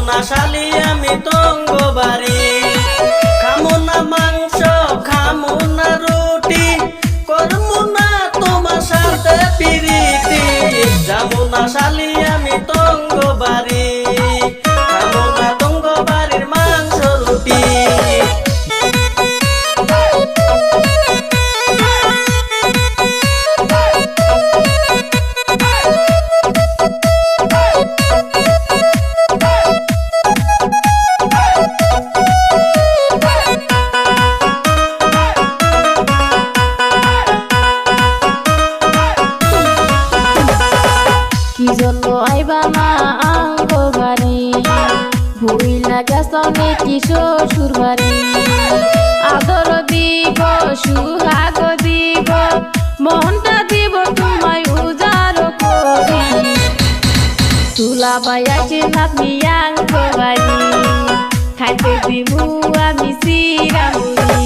না শালি আমি তঙ্গ বাড়ি, খামো না মাংস খামো না রুটি, করমু না তোমার সাথে পিরিতি। যাবো না শালি আমি তঙ্গ বাড়ি, খামো না তঙ্গ বাড়ির মাংস রুটি। কি জন্য আইবা না আঙ্গ বাড়ি, ভুইলা গেছো নাকি শ্বশুর বাড়ি। আদর দিব সুহাগ দিব, মনটা দিব তোমায় উজাড় করি। তুলা বাইয়াছে নাতনি আঙ্গ বাড়ি, খাইতে দিবু আমি চিরামুড়ি।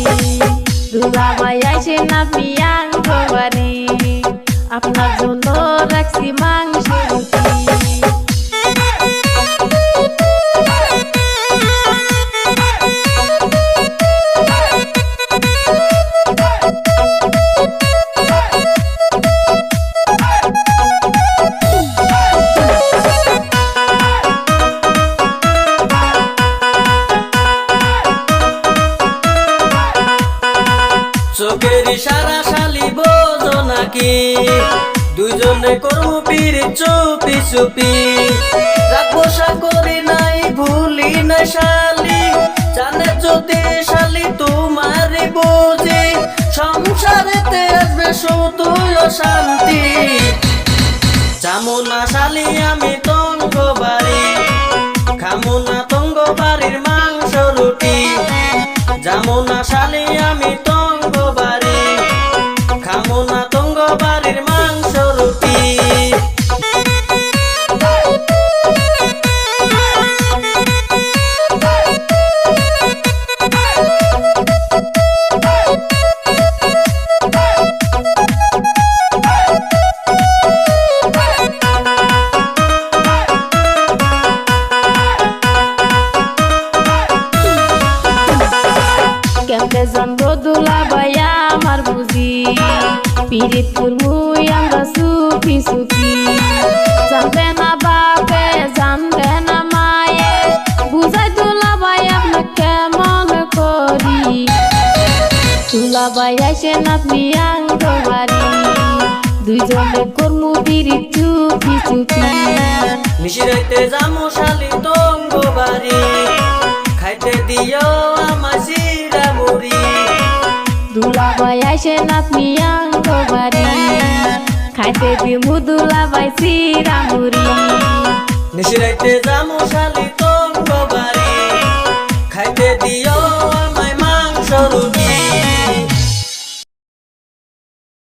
তুলা বাইয়াছে নাতনি আঙ্গ বাড়ি, আপনার জন্য রাখছি মাংস রুটি। চোখের ইশারা শালি বোঝো নাকি, দুইজনে করবো পিড়ি চুপি চুপি। রাখবো করি নাই ভুলি না শালি, জানে যদি শালি তোমারই বুঝি। সংসারেতে আসবে শুধু শান্তি, যাবো না শালি আমি তঙ্গ বাড়ি, খামো না তঙ্গ বাড়ির মাংস রুটি। যাবো না শালি আমি তঙ্গ বাড়ি, খামো না তঙ্গ বাড়ির মাংস রুটি। কেমনে জানবো দুলা ভাইয়া আমার বুঝি, পিরিত করমুই আমরা সুখী সুখী। জানবে না বাপে জানবে না মায়ে, বুঝাই দুলা ভাই আপনি কেমন করি। দুলা ভাই আইসে নাতনি আঙ্গ বাড়ি, দুইজনে করমু পিরিত চুপি চুপি। নিশিরাইতে যামু শালি তঙ্গ বাড়ি, খাইতে দিও আমার চিরামুড়ি। দুলা ভাই আইসে নাতনি আঙ্গ বাড়ি, খাইতে দিমু দুলা ভাই চিরামুড়ি। নিশিরাইতে যামু শালি তঙ্গ বাড়ি, খাইতে দিও আমায় মাংস রুটি।